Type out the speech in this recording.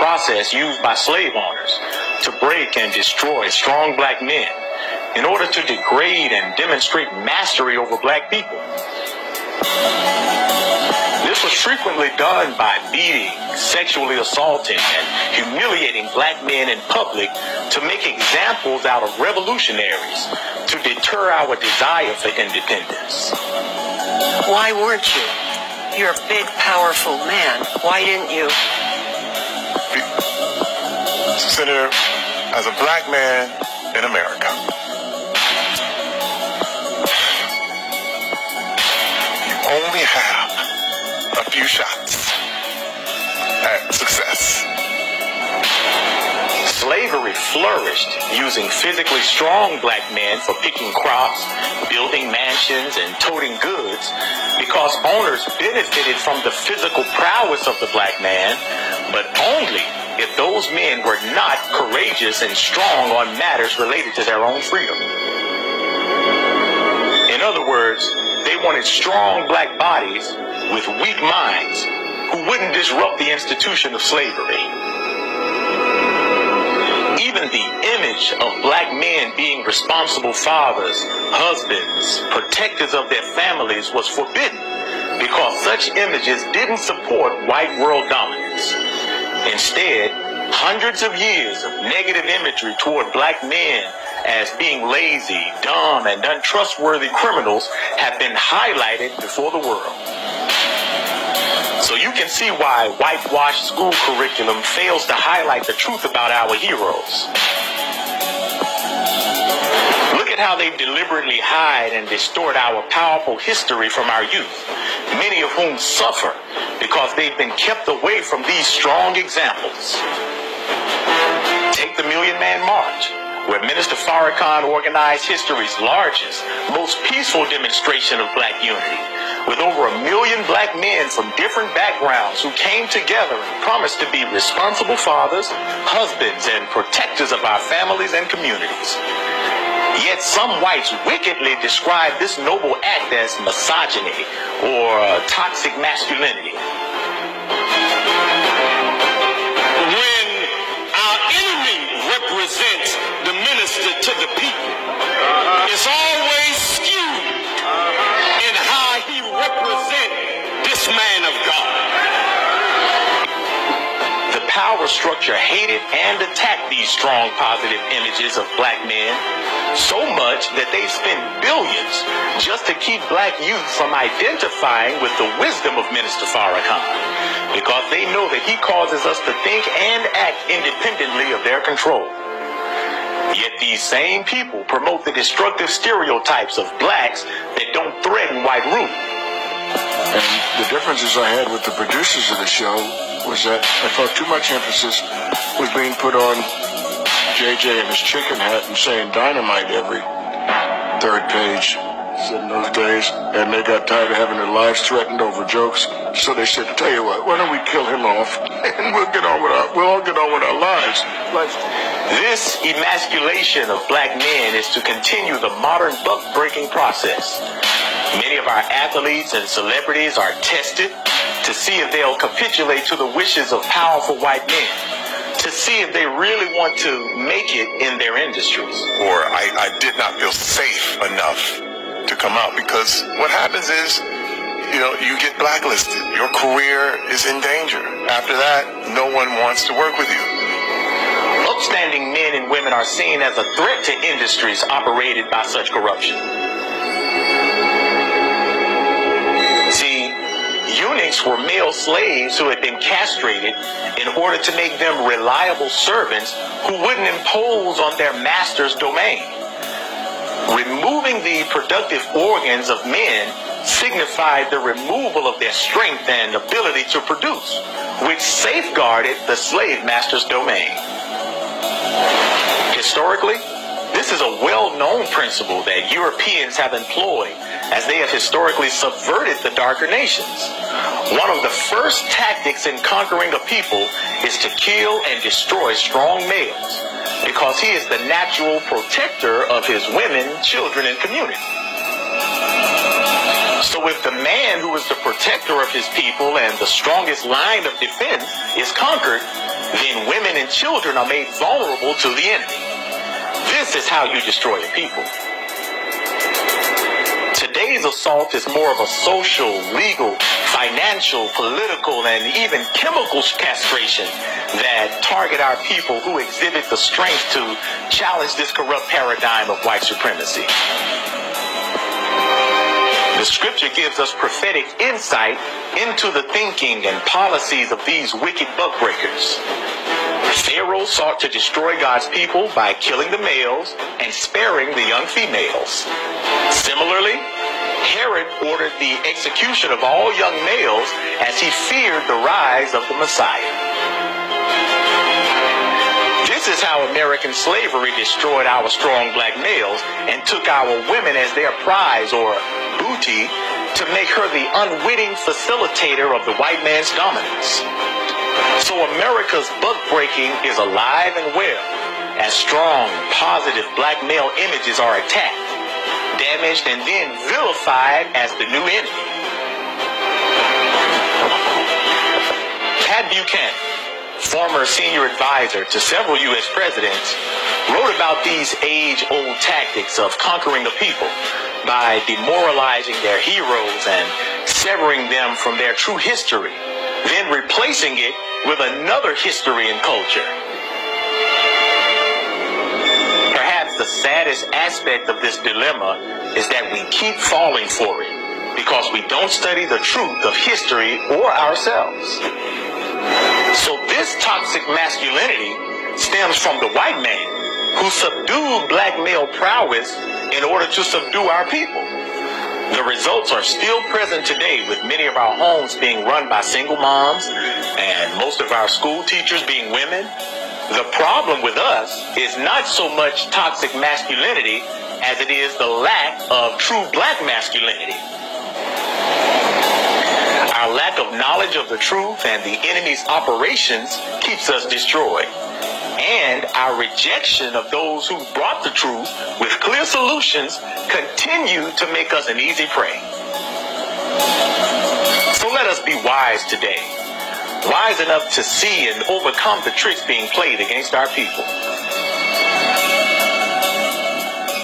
process used by slave owners to break and destroy strong black men in order to degrade and demonstrate mastery over black people. This was frequently done by beating, sexually assaulting, and humiliating black men in public to make examples out of revolutionaries to deter our desire for independence. Why weren't you? You're a big, powerful man. Why didn't you? Senator, as a black man in America, you only have a few shots at success. Slavery flourished using physically strong black men for picking crops, building mansions, and toting goods because owners benefited from the physical prowess of the black man, but only if those men were not courageous and strong on matters related to their own freedom. In other words, they wanted strong black bodies with weak minds who wouldn't disrupt the institution of slavery. Even the image of black men being responsible fathers, husbands, protectors of their families was forbidden because such images didn't support white world dominance. Instead, hundreds of years of negative imagery toward black men as being lazy, dumb, and untrustworthy criminals have been highlighted before the world. So you can see why whitewashed school curriculum fails to highlight the truth about our heroes. Look at how they deliberately hide and distort our powerful history from our youth, many of whom suffer because they've been kept away from these strong examples. Take the Million Man March, where Minister Farrakhan organized history's largest, most peaceful demonstration of black unity, with over 1 million black men from different backgrounds who came together and promised to be responsible fathers, husbands, and protectors of our families and communities. Yet some whites wickedly describe this noble act as misogyny or toxic masculinity. When our enemy represents the minister to the people, it's always skewed in how he represents this man of God. The power structure hated and attacked these strong positive images of black men so much that they spent billions just to keep black youth from identifying with the wisdom of Minister Farrakhan, because they know that he causes us to think and act independently of their control. Yet these same people promote the destructive stereotypes of blacks that don't threaten white rule. And the differences I had with the producers of the show was that I thought too much emphasis was being put on JJ and his chicken hat and saying dynamite every third page in those days, and they got tired of having their lives threatened over jokes, so they said, tell you what, why don't we kill him off and we'll all get on with our lives. This emasculation of black men is to continue the modern buck-breaking process. Many of our athletes and celebrities are tested to see if they'll capitulate to the wishes of powerful white men, to see if they really want to make it in their industries. Or I did not feel safe enough to come out, because what happens is, you get blacklisted. Your career is in danger. After that, no one wants to work with you. Upstanding men and women are seen as a threat to industries operated by such corruption. See, eunuchs were male slaves who had been castrated in order to make them reliable servants who wouldn't impose on their master's domain. Removing the productive organs of men signified the removal of their strength and ability to produce, which safeguarded the slave master's domain. Historically, this is a well-known principle that Europeans have employed as they have historically subverted the darker nations. One of the first tactics in conquering a people is to kill and destroy strong males, because he is the natural protector of his women, children, and community. So if the man who is the protector of his people and the strongest line of defense is conquered, then and children are made vulnerable to the enemy. This is how you destroy a people. Today's assault is more of a social, legal, financial, political, and even chemical castration that target our people who exhibit the strength to challenge this corrupt paradigm of white supremacy. The scripture gives us prophetic insight into the thinking and policies of these wicked buck breakers. Pharaoh sought to destroy God's people by killing the males and sparing the young females. Similarly, Herod ordered the execution of all young males as he feared the rise of the Messiah. This is how American slavery destroyed our strong black males and took our women as their prize or booty to make her the unwitting facilitator of the white man's dominance. So America's buck breaking is alive and well as strong, positive black male images are attacked, damaged, and then vilified as the new enemy. Pat Buchanan, former senior advisor to several U.S. presidents, wrote about these age-old tactics of conquering the people by demoralizing their heroes and severing them from their true history, then replacing it with another history and culture. The saddest aspect of this dilemma is that we keep falling for it because we don't study the truth of history or ourselves. So this toxic masculinity stems from the white man who subdued black male prowess in order to subdue our people. The results are still present today, with many of our homes being run by single moms and most of our school teachers being women. The problem with us is not so much toxic masculinity as it is the lack of true black masculinity. Our lack of knowledge of the truth and the enemy's operations keeps us destroyed. And our rejection of those who brought the truth with clear solutions continue to make us an easy prey. So let us be wise today. Wise enough to see and overcome the tricks being played against our people.